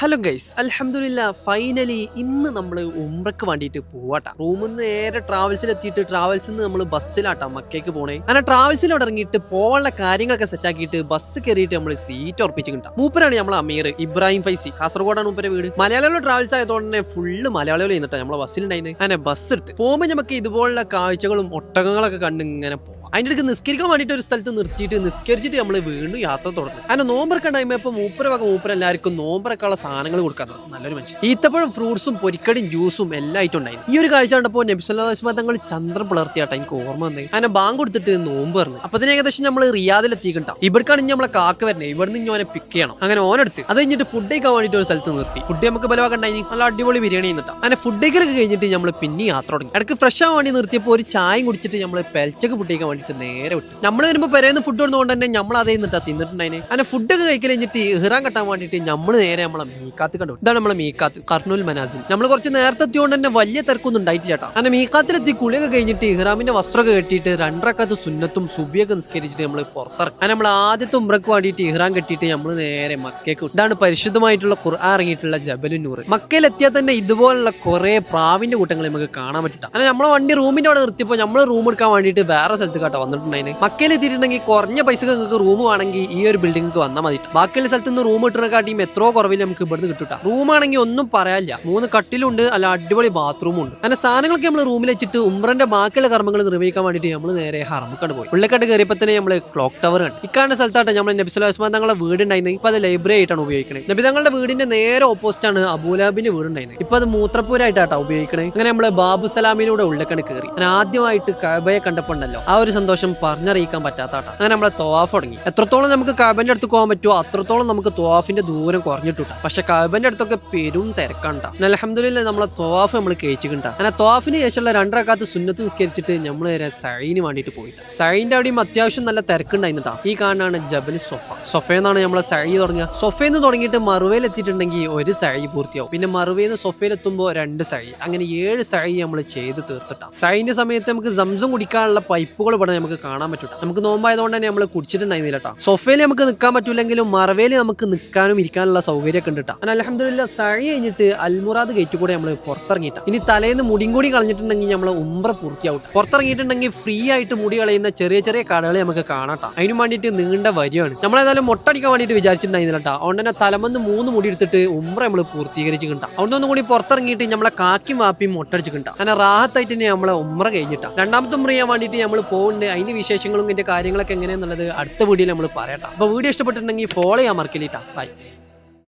Hello guys, അൽഹംദുലില്ലാ finally ഇന്ന് നമ്മൾ ഉംറക്ക് വേണ്ടിയിട്ട് പോവാട്ടാ. റൂമിൽ നിന്ന് നേരെ ട്രാവൽസിൽ എത്തിയിട്ട് ട്രാവൽസിൽ നിന്ന് നമ്മൾ ബസ്സിലാട്ടാ മക്കേക്ക് പോണേ. അങ്ങനെ ട്രാവൽസിലോട് ഇറങ്ങിയിട്ട് പോകാനുള്ള കാര്യങ്ങളൊക്കെ സെറ്റ് ആക്കിയിട്ട് ബസ് കയറിയിട്ട് നമ്മൾ സീറ്റ് ഉറപ്പിച്ചിട്ടുണ്ടാവും. മൂപ്പരാണ് നമ്മളെ അമീർ ഇബ്രാഹിം ഫൈസി. കാസർഗോഡാണ് മൂപ്പരെ വീട്. മലയാളികളുടെ ട്രാവൽസ് ആയതുകൊണ്ട് തന്നെ ഫുള്ള് മലയാളികൾ ചെയ്യുന്നിട്ടാ നമ്മളെ ബസ്സിലുണ്ടായിരുന്നു. അങ്ങനെ ബസ് എടുത്ത് പോകുമ്പോൾ നമുക്ക് ഇതുപോലുള്ള കാഴ്ചകളും ഒട്ടകങ്ങളൊക്കെ കണ്ട് ഇങ്ങനെ പോകാം. അതിൻ്റെ അടുത്ത് നിസ്കരിക്കാൻ വേണ്ടിയിട്ട് ഒരു സ്ഥലത്ത് നിർത്തിയിട്ട് നിസ്കരിച്ചിട്ട് നമ്മൾ വീണ്ടും യാത്ര തുടങ്ങി. അങ്ങനെ നോമ്പറക്കാൻ ടൈം ഇപ്പോൾ മൂപ്പരെല്ലാവർക്കും നോമ്പറക്കാനുള്ള സാധനങ്ങൾ കൊടുക്കാൻ തുടങ്ങി. നല്ലൊരു മനുഷ്യൻ. ഈത്തപ്പഴം, ഫ്രൂട്ട്സും പൊരിക്കടിയും ജ്യൂസും എല്ലാം ആയിട്ട് ഉണ്ടായിരുന്നു. ഈ ഒരു കാഴ്ച കണ്ടപ്പോൾ നബി സല്ലല്ലാഹു അലൈഹി വസല്ലം തങ്ങൾ ചന്ദ്രൻ പിളർത്തിയാട്ടെ എനിക്ക് ഓർമ്മ വന്നേ. അങ്ങനെ ബാങ്ക് കൊടുത്തിട്ട് നോമ്പ് പറഞ്ഞു. അപ്പൊ അതിന് ഏകദേശം നമ്മൾ റിയാദിൽ എത്തിയിട്ടുണ്ടാവും. ഇവിടേക്കാണ് നമ്മളെ കാക്ക വരുന്നത്. ഇവിടുന്ന് ഇനി ഓനെ പിക്ക് ചെയ്യണം. അങ്ങനെ ഓനെടുത്ത് അത് കഴിഞ്ഞിട്ട് ഫുഡ് കഴിക്കാൻ വേണ്ടിയിട്ട് ഒരു സ്ഥലത്ത് നിർത്തി. ഫുഡ് നമുക്ക് ബലവാക്കണ്ടായി. നല്ല അടിപൊളി ബിരിയാണി ചെയ്യുന്നുണ്ടാവും. അങ്ങനെ ഫുഡ് കഴിക്കലൊക്കെ കഴിഞ്ഞിട്ട് നമ്മൾ പിന്നെ യാത്ര തുടങ്ങി. ഇടയ്ക്ക് ഫ്രഷ് ആവാൻ വേണ്ടി നിർത്തിയപ്പോൾ ഒരു ചായയും കുടിച്ചിട്ട് നമ്മൾ പെൽച്ചക്ക് ഫുഡ് കഴിക്കാൻ വേണ്ടിയിട്ട് നേരെ വിട്ടു. നമ്മൾ വരുമ്പോൾ പെരേന്ന് ഫുഡ് കൊടുത്തുകൊണ്ട് തന്നെ നമ്മൾ അതേ നിന്നിട്ടാ തിന്നിട്ടുണ്ടായിന്. അങ്ങനെ ഫുഡൊക്കെ കഴിക്കൽ കഴിഞ്ഞിട്ട് ഇഹ്റാൻ കെട്ടാൻ വേണ്ടിയിട്ട് നമ്മൾ നേരെ നമ്മളെ മീക്കാത്ത് കണ്ടു. ഇതാണ് നമ്മളെ മീക്കാത്ത്, കർണൂൽ മനാസിൽ. നമ്മൾ കുറച്ച് നേരത്തെ എത്തിയോണ്ട് തന്നെ വലിയ തിരക്കൊന്നും ഉണ്ടായിട്ടില്ല കേട്ടോ. അങ്ങനെ മീക്കാത്തിലെത്തി കുളിയൊക്കെ കഴിഞ്ഞിട്ട് ഇഹ്റാമിന്റെ വസ്ത്രമൊക്കെ കെട്ടിയിട്ട് രണ്ടരക്കത്ത് സുന്നത്തും സുബിയൊക്കെ നിസ്കരിച്ചിട്ട് നമ്മൾ പുറത്തിറങ്ങി. അങ്ങനെ നമ്മൾ ആദ്യത്തെ ഉംറക്ക് വേണ്ടിയിട്ട് ഇഹ്റാൻ കെട്ടിയിട്ട് നമ്മൾ നേരെ മക്കയ്ക്ക്. ഇതാണ് പരിശുദ്ധമായിട്ടുള്ള ഖുർആൻ ഇറങ്ങിയിട്ടുള്ള ജബലുന്നൂർ. മക്കയിലെത്തിയാൽ തന്നെ ഇതുപോലുള്ള കുറെ പ്രാവിന്റെ കൂട്ടങ്ങൾ നമുക്ക് കാണാൻ പറ്റില്ല. അങ്ങനെ നമ്മളെ വണ്ടി റൂമിന്റെ അവിടെ നിർത്തിയപ്പോൾ നമ്മൾ റൂം എടുക്കാൻ വേണ്ടിയിട്ട് വേറെ സ്ഥലത്ത് കേട്ടോ വന്നിട്ടുണ്ടായിരുന്നു. മക്കയിൽ എത്തിയിട്ടുണ്ടെങ്കിൽ കുറഞ്ഞ പൈസക്ക് നിങ്ങൾക്ക് റൂം വേണമെങ്കിൽ ഈ ഒരു ബിൽഡിംഗ് വന്നാൽ മതി. ബാക്കിയുള്ള സ്ഥലത്ത് നിന്ന് റൂം കിട്ടുന്നതിനെക്കാട്ടിയും എത്രയോ കുറവിൽ നമുക്ക് ഇവിടുന്ന് കിട്ടും. റൂമാണെങ്കിൽ ഒന്നും പറയാനില്ല. 3 കട്ടിലുണ്ട്, അല്ല അടിപൊളി ബാത്റൂമും ഉണ്ട്. അങ്ങനെ സാധനങ്ങളൊക്കെ നമ്മൾ റൂമിൽ വെച്ചിട്ട് ഉംറന്റെ ബാക്കിയുള്ള കർമ്മങ്ങൾ നിർവഹിക്കാൻ വേണ്ടിയിട്ട് നമ്മൾ നേരെ ഹറമക്കാട് പോയി. ഉള്ളിക്കാട്ട് കയറിയപ്പോൾ തന്നെ നമ്മൾ ക്ലോക്ക് ടവർ കണ്ടു. ഇക്കാണ്ട് സ്ഥലത്തായിട്ട് നമ്മൾ നബി സല്ലല്ലാഹു അലൈഹി വസല്ലം തങ്ങളുടെ വീടുണ്ടായിരുന്നു. ഇപ്പൊ അത് ലൈബ്രറി ആയിട്ടാണ് ഉപയോഗിക്കുന്നത്. നബി തങ്ങളുടെ വീടിന്റെ നേരെ ഓപ്പോസിറ്റ് ആണ് അബൂലാബിന്റെ വീടുണ്ടായിരുന്നത്. ഇപ്പൊ അത് മൂത്രപ്പൂരായിട്ടാണ് ഉപയോഗിക്കണേ. അങ്ങനെ നമ്മള് ബാബു സലാമിലൂടെ ഉള്ളിക്കാണ്ട് കയറി. അങ്ങനെ ആദ്യമായിട്ട് കഅബയെ കണ്ടപ്പോൾ ഉണ്ടല്ലോ ആ ഒരു സന്തോഷം പറഞ്ഞറിയിക്കാൻ പറ്റാത്താട്ടാ. അങ്ങനെ നമ്മളെ തവാഫ് തുടങ്ങി. എത്രത്തോളം നമുക്ക് കഅബന്റെ അടുത്ത് പോകാൻ പറ്റുമോ അത്രത്തോളം നമുക്ക് തവാഫിന്റെ ദൂരം കുറഞ്ഞിട്ടുണ്ട്. പക്ഷെ കഅബന്റെ അടുത്തൊക്കെ പെരും തിരക്കാണ്ടാ. അൽഹംദുലില്ലാഹ് നമ്മളെ തവാഫ് നമ്മൾ കഴിച്ചിട്ടുണ്ട്. അങ്ങനെ തവാഫിന് ശേഷമുള്ള 2 റക്അത്ത് സുന്നത്ത് നിസ്കരിച്ചിട്ട് നമ്മൾ സഈന് വേണ്ടിയിട്ട് പോയി. സഈന്റെ അവിടെയും അത്യാവശ്യം നല്ല തിരക്കുണ്ടായിരുന്നിട്ടാ. ഈ കാണാനാണ് ജബൽ സൊഫ. സൊഫയെന്നാണ് നമ്മളെ സഈ തുടങ്ങിയ. സൊഫയിൽ നിന്ന് തുടങ്ങിയിട്ട് മറുവയിൽ എത്തിയിട്ടുണ്ടെങ്കിൽ ഒരു സഈ പൂർത്തിയാവും. പിന്നെ മറുവയിൽ നിന്ന് സൊഫയിൽ എത്തുമ്പോൾ 2 സഈ. അങ്ങനെ 7 സഈ നമ്മൾ ചെയ്ത് തീർത്തിട്ടാ. സഈന്റെ സമയത്ത് നമുക്ക് സംസം കുടിക്കാനുള്ള പൈപ്പുകൾ ഇവിടെ നമുക്ക് കാണാൻ പറ്റൂട്ടാ. നമുക്ക് നോമ്പായതുകൊണ്ട് തന്നെ നമ്മൾ കുടിച്ചിട്ടുണ്ടായിരുന്നില്ല കേട്ടോ. സൊഫയിൽ നമുക്ക് നിൽക്കാൻ പറ്റൂലെങ്കിലും മറവേല് നമുക്ക് നിൽക്കാനും ഇരിക്കാനുള്ള സൗകര്യമൊക്കെ ഉണ്ട് കേട്ടോ. അങ്ങനെ അൽഹംദുലില്ലാഹ് സഈ കഴിഞ്ഞിട്ട് അൽമുറാദ് ഗേറ്റ് കൂടെ നമ്മൾ പുറത്തിറങ്ങിയിട്ടാ. ഇനി തലേന്ന് മുടിയും കൂടി കളഞ്ഞിട്ടുണ്ടെങ്കിൽ നമ്മൾ ഉംറ പൂർത്തിയാവും. പുറത്തിറങ്ങിയിട്ടുണ്ടെങ്കിൽ ഫ്രീ ആയിട്ട് മുടി കളയുന്ന ചെറിയ ചെറിയ കടകൾ നമുക്ക് കാണാം. അതിന് വേണ്ടിയിട്ട് നീണ്ട വരിയാണ്. നമ്മളേതായാലും മൊട്ടടിക്കാൻ വേണ്ടിയിട്ട് വിചാരിച്ചിട്ടുണ്ടായിരുന്നില്ല കേട്ടോ. അതുകൊണ്ട് തന്നെ തലമന്ന് 3 മുടി എടുത്തിട്ട് ഉംറ നമ്മൾ പൂർത്തീകരിച്ചിട്ടുണ്ടാ. അതുകൊണ്ടൊന്നും കൂടി പുറത്തിറങ്ങിയിട്ട് നമ്മളെ കാക്കും വാപ്പിയും മൊട്ടടിച്ചിട്ടുണ്ടാ. അങ്ങനെ റാഹത്തായിട്ട് തന്നെ നമ്മളെ ഉംറ കഴിഞ്ഞിട്ടാ. രണ്ടാമത്തെ ഉംറ ചെയ്യാൻ വേണ്ടിയിട്ട് നമ്മൾ പോകുന്നുണ്ട്. അതിന്റെ വിശേഷങ്ങളും ഇതിന്റെ കാര്യങ്ങളൊക്കെ എങ്ങനെയാന്നുള്ളത് അടുത്ത വീഡിയോയിൽ നമ്മൾ പറയട്ടെ. അപ്പൊ വീഡിയോ ഇഷ്ടപ്പെട്ടിട്ടുണ്ടെങ്കിൽ ഫോളോ ചെയ്യാൻ മറക്കില്ല. ബൈ.